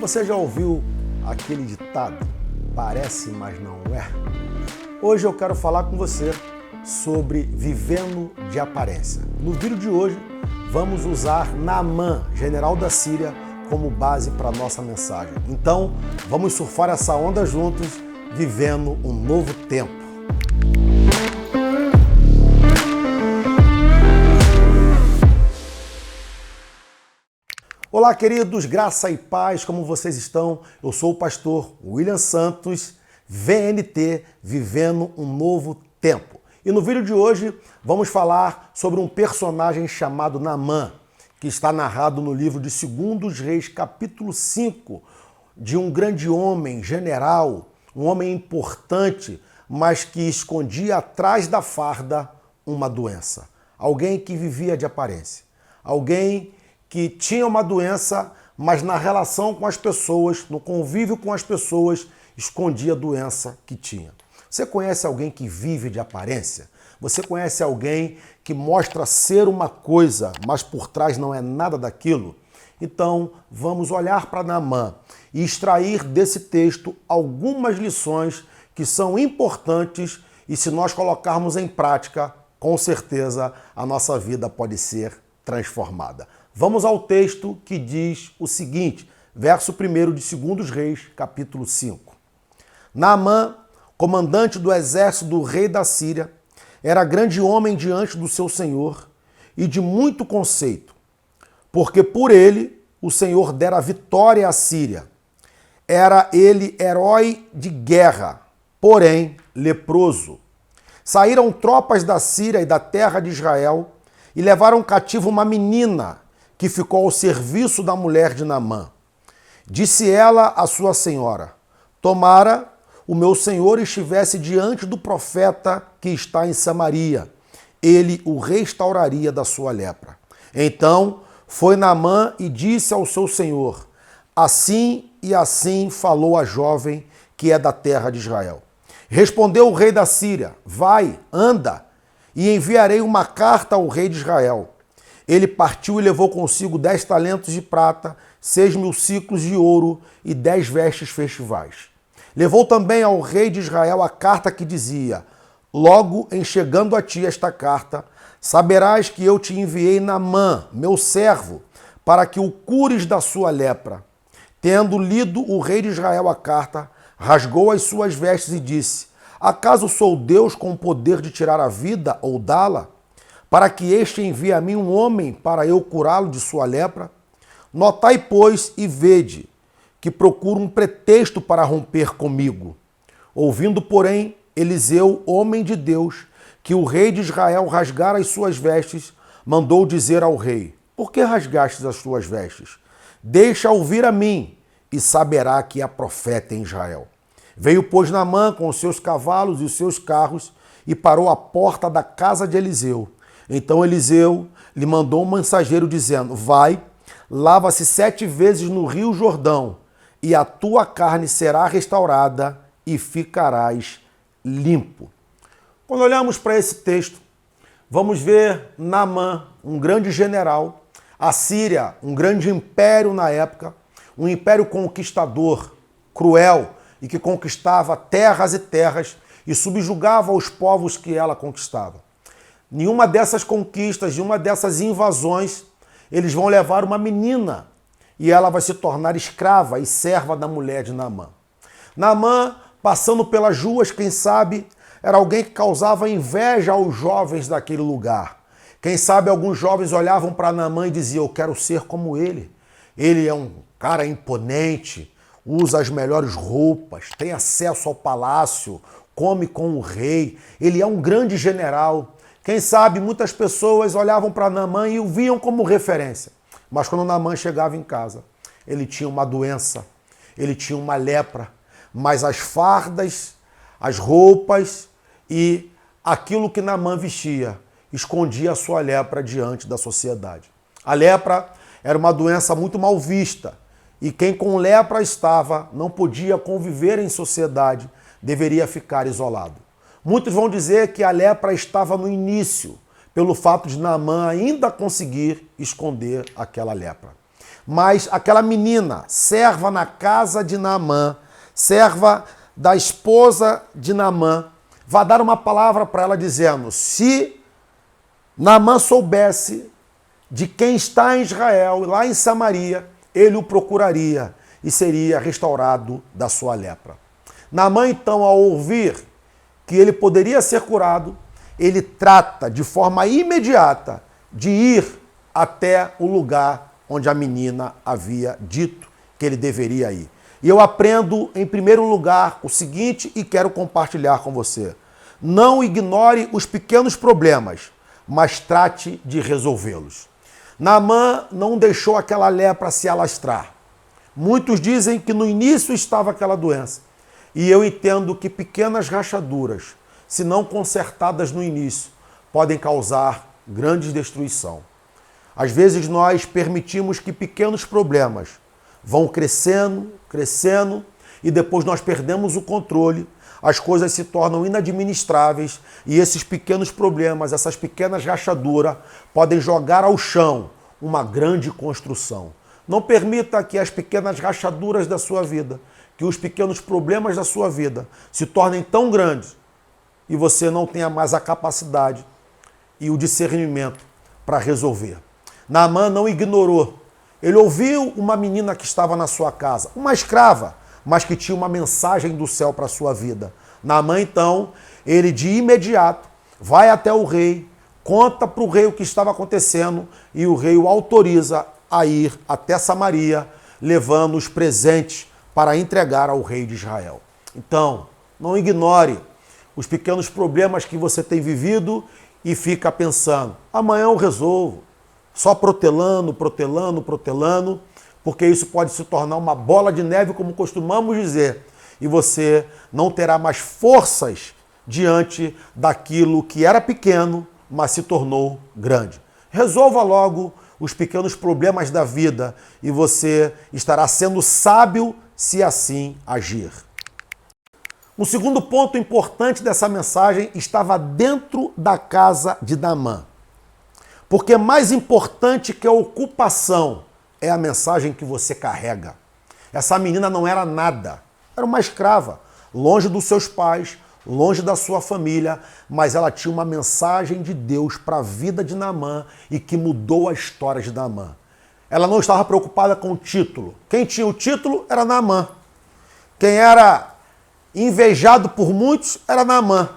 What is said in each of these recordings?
Você já ouviu aquele ditado? Parece, mas não é? Hoje eu quero falar com você sobre vivendo de aparência. No vídeo de hoje, vamos usar Naamã, general da Síria, como base para a nossa mensagem. Então, vamos surfar essa onda juntos, vivendo um novo tempo. Olá, queridos, graça e paz, como vocês estão? Eu sou o pastor William Santos, VNT, vivendo um novo tempo. E no vídeo de hoje vamos falar sobre um personagem chamado Naamã, que está narrado no livro de 2 Reis, capítulo 5, de um grande homem, general, um homem importante, mas que escondia atrás da farda uma doença. Alguém que vivia de aparência. Alguém que tinha uma doença, mas na relação com as pessoas, no convívio com as pessoas, escondia a doença que tinha. Você conhece alguém que vive de aparência? Você conhece alguém que mostra ser uma coisa, mas por trás não é nada daquilo? Então, vamos olhar para Naamã e extrair desse texto algumas lições que são importantes e se nós colocarmos em prática, com certeza a nossa vida pode ser transformada. Vamos ao texto que diz o seguinte, verso 1 de 2 Reis, capítulo 5. Naamã, comandante do exército do rei da Síria, era grande homem diante do seu senhor e de muito conceito, porque por ele o Senhor dera vitória à Síria. Era ele herói de guerra, porém leproso. Saíram tropas da Síria e da terra de Israel e levaram cativo uma menina que ficou ao serviço da mulher de Naamã. Disse ela à sua senhora: tomara o meu senhor estivesse diante do profeta que está em Samaria, ele o restauraria da sua lepra. Então foi Naamã e disse ao seu senhor: assim e assim falou a jovem que é da terra de Israel. Respondeu o rei da Síria: vai, anda, e enviarei uma carta ao rei de Israel. Ele partiu e levou consigo 10 talentos de prata, 6.000 ciclos de ouro e 10 vestes festivais. Levou também ao rei de Israel a carta que dizia: logo em chegando a ti esta carta, saberás que eu te enviei Naamã, meu servo, para que o cures da sua lepra. Tendo lido o rei de Israel a carta, rasgou as suas vestes e disse: acaso sou Deus com o poder de tirar a vida ou dá-la? Para que este envie a mim um homem para eu curá-lo de sua lepra? Notai, pois, e vede, que procuro um pretexto para romper comigo. Ouvindo, porém, Eliseu, homem de Deus, que o rei de Israel rasgara as suas vestes, mandou dizer ao rei: por que rasgastes as suas vestes? Deixa ouvir a mim, e saberá que há profeta em Israel. Veio, pois, Naamã com os seus cavalos e os seus carros, e parou à porta da casa de Eliseu. Então Eliseu lhe mandou um mensageiro dizendo: vai, lava-se 7 vezes no rio Jordão, e a tua carne será restaurada e ficarás limpo. Quando olhamos para esse texto, vamos ver Naamã, um grande general, a Síria, um grande império na época, um império conquistador, cruel, e que conquistava terras e terras e subjugava os povos que ela conquistava. Nenhuma dessas conquistas, nenhuma dessas invasões, eles vão levar uma menina e ela vai se tornar escrava e serva da mulher de Naamã. Naamã, passando pelas ruas, quem sabe, era alguém que causava inveja aos jovens daquele lugar. Quem sabe alguns jovens olhavam para Naamã e diziam: eu quero ser como ele. Ele é um cara imponente, usa as melhores roupas, tem acesso ao palácio, come com o rei, ele é um grande general. Quem sabe muitas pessoas olhavam para Naamã e o viam como referência. Mas quando Naamã chegava em casa, ele tinha uma doença, ele tinha uma lepra, mas as fardas, as roupas e aquilo que Naamã vestia escondia a sua lepra diante da sociedade. A lepra era uma doença muito mal vista e quem com lepra estava não podia conviver em sociedade, deveria ficar isolado. Muitos vão dizer que a lepra estava no início, pelo fato de Naamã ainda conseguir esconder aquela lepra. Mas aquela menina, serva na casa de Naamã, serva da esposa de Naamã, vai dar uma palavra para ela dizendo: se Naamã soubesse de quem está em Israel, lá em Samaria, ele o procuraria e seria restaurado da sua lepra. Naamã, então, ao ouvir que ele poderia ser curado, ele trata de forma imediata de ir até o lugar onde a menina havia dito que ele deveria ir. E eu aprendo, em primeiro lugar, o seguinte e quero compartilhar com você. Não ignore os pequenos problemas, mas trate de resolvê-los. Naamã não deixou aquela lepra se alastrar. Muitos dizem que no início estava aquela doença. E eu entendo que pequenas rachaduras, se não consertadas no início, podem causar grande destruição. Às vezes nós permitimos que pequenos problemas vão crescendo, crescendo, e depois nós perdemos o controle, as coisas se tornam inadministráveis e esses pequenos problemas, essas pequenas rachaduras podem jogar ao chão uma grande construção. Não permita que as pequenas rachaduras da sua vida, que os pequenos problemas da sua vida se tornem tão grandes e você não tenha mais a capacidade e o discernimento para resolver. Naamã não ignorou. Ele ouviu uma menina que estava na sua casa, uma escrava, mas que tinha uma mensagem do céu para a sua vida. Naamã, então, ele de imediato vai até o rei, conta para o rei o que estava acontecendo e o rei o autoriza a ir até Samaria, levando os presentes para entregar ao rei de Israel. Então, não ignore os pequenos problemas que você tem vivido e fica pensando, amanhã eu resolvo, só protelando, porque isso pode se tornar uma bola de neve, como costumamos dizer, e você não terá mais forças diante daquilo que era pequeno, mas se tornou grande. Resolva logo os pequenos problemas da vida e você estará sendo sábio se assim agir. Um segundo ponto importante dessa mensagem estava dentro da casa de Naamã. Porque mais importante que a ocupação é a mensagem que você carrega. Essa menina não era nada, era uma escrava, longe dos seus pais, longe da sua família, mas ela tinha uma mensagem de Deus para a vida de Naamã e que mudou a história de Naamã. Ela não estava preocupada com o título. Quem tinha o título era Naamã. Quem era invejado por muitos era Naamã.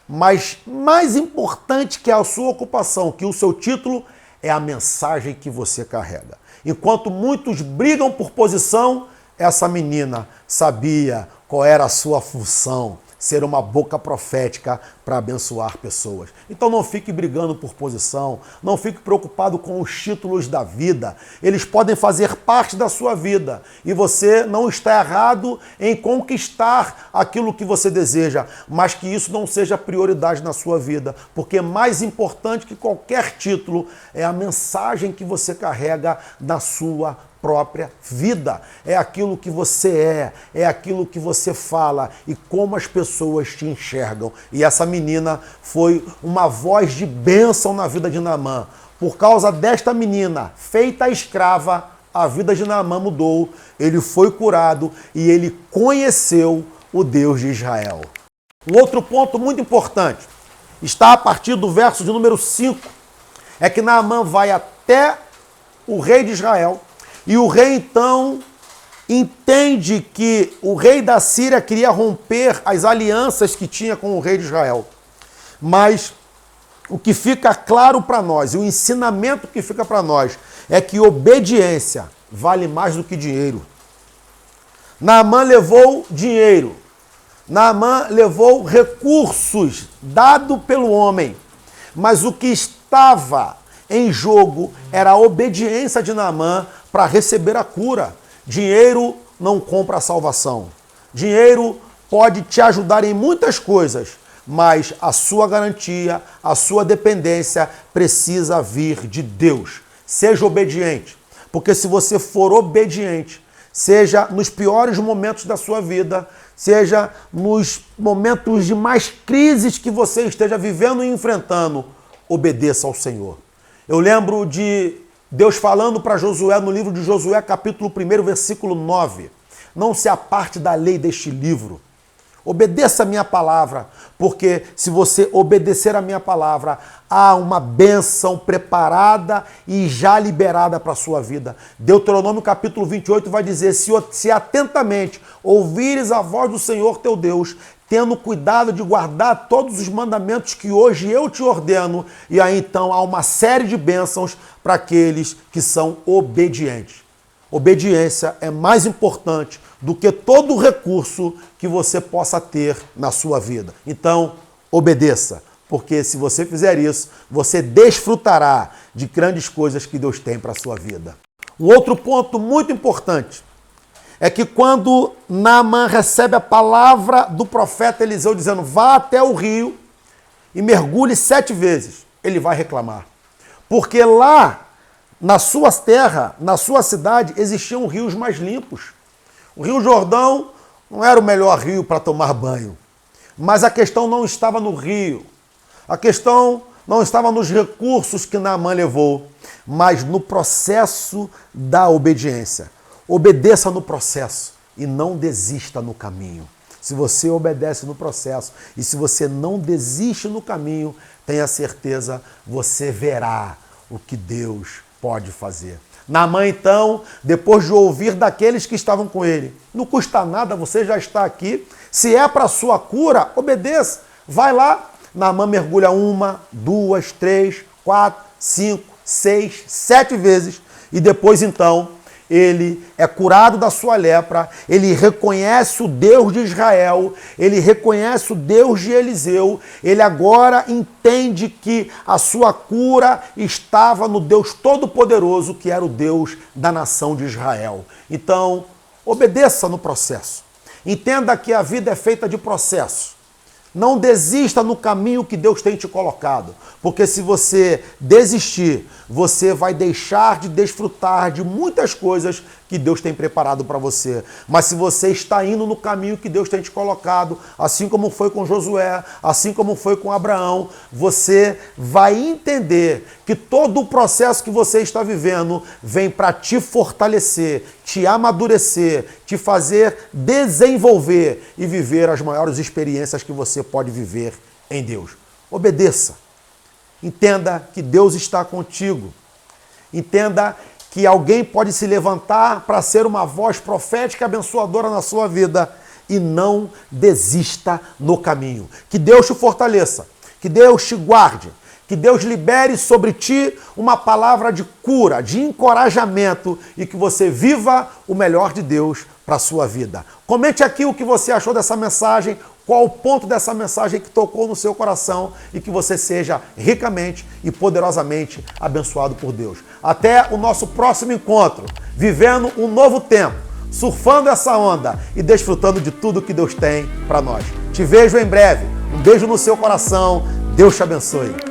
Mas mais importante que a sua ocupação, que o seu título, é a mensagem que você carrega. Enquanto muitos brigam por posição, essa menina sabia qual era a sua função, ser uma boca profética para abençoar pessoas. Então não fique brigando por posição, não fique preocupado com os títulos da vida. Eles podem fazer parte da sua vida e você não está errado em conquistar aquilo que você deseja, mas que isso não seja prioridade na sua vida, porque mais importante que qualquer título é a mensagem que você carrega na sua própria vida. É aquilo que você é aquilo que você fala e como as pessoas te enxergam. E essa menina foi uma voz de bênção na vida de Naamã. Por causa desta menina, feita escrava, a vida de Naamã mudou, ele foi curado e ele conheceu o Deus de Israel. Um outro ponto muito importante está a partir do verso de número 5, é que Naamã vai até o rei de Israel. E o rei, então, entende que o rei da Síria queria romper as alianças que tinha com o rei de Israel. Mas o que fica claro para nós, e o ensinamento que fica para nós, é que obediência vale mais do que dinheiro. Naamã levou dinheiro. Naamã levou recursos dados pelo homem. Mas o que estava em jogo era a obediência de Naamã para receber a cura. Dinheiro não compra a salvação. Dinheiro pode te ajudar em muitas coisas, mas a sua garantia, a sua dependência precisa vir de Deus. Seja obediente, porque se você for obediente, seja nos piores momentos da sua vida, seja nos momentos de mais crises que você esteja vivendo e enfrentando, obedeça ao Senhor. Eu lembro de Deus falando para Josué no livro de Josué, capítulo 1, versículo 9. Não se aparte da lei deste livro. Obedeça a minha palavra, porque se você obedecer a minha palavra, há uma bênção preparada e já liberada para a sua vida. Deuteronômio capítulo 28 vai dizer, se atentamente ouvires a voz do Senhor teu Deus, tendo cuidado de guardar todos os mandamentos que hoje eu te ordeno, e aí então há uma série de bênçãos para aqueles que são obedientes. Obediência é mais importante do que todo recurso que você possa ter na sua vida. Então, obedeça, porque se você fizer isso, você desfrutará de grandes coisas que Deus tem para a sua vida. Um outro ponto muito importante é que quando Naamã recebe a palavra do profeta Eliseu dizendo, vá até o rio e mergulhe 7 vezes, ele vai reclamar. Porque lá, na sua terra, na sua cidade, existiam rios mais limpos. O Rio Jordão não era o melhor rio para tomar banho. Mas a questão não estava no rio. A questão não estava nos recursos que Naamã levou, mas no processo da obediência. Obedeça no processo e não desista no caminho. Se você obedece no processo e se você não desiste no caminho, tenha certeza, você verá o que Deus pode fazer. Naamã, então, depois de ouvir daqueles que estavam com ele, não custa nada, você já está aqui. Se é para a sua cura, obedeça. Vai lá. Naamã mergulha 1, 2, 3, 4, 5, 6, 7 vezes. E depois, então, ele é curado da sua lepra, ele reconhece o Deus de Israel, ele reconhece o Deus de Eliseu, ele agora entende que a sua cura estava no Deus Todo-Poderoso, que era o Deus da nação de Israel. Então, obedeça no processo. Entenda que a vida é feita de processos. Não desista no caminho que Deus tem te colocado, porque se você desistir, você vai deixar de desfrutar de muitas coisas que Deus tem preparado para você. Mas se você está indo no caminho que Deus tem te colocado, assim como foi com Josué, assim como foi com Abraão, você vai entender que todo o processo que você está vivendo vem para te fortalecer, te amadurecer, te fazer desenvolver e viver as maiores experiências que você pode viver em Deus. Obedeça. Entenda que Deus está contigo. Entenda que alguém pode se levantar para ser uma voz profética e abençoadora na sua vida e não desista no caminho. Que Deus te fortaleça, que Deus te guarde, que Deus libere sobre ti uma palavra de cura, de encorajamento e que você viva o melhor de Deus para a sua vida. Comente aqui o que você achou dessa mensagem, qual o ponto dessa mensagem que tocou no seu coração e que você seja ricamente e poderosamente abençoado por Deus. Até o nosso próximo encontro, vivendo um novo tempo, surfando essa onda e desfrutando de tudo que Deus tem para nós. Te vejo em breve. Um beijo no seu coração. Deus te abençoe.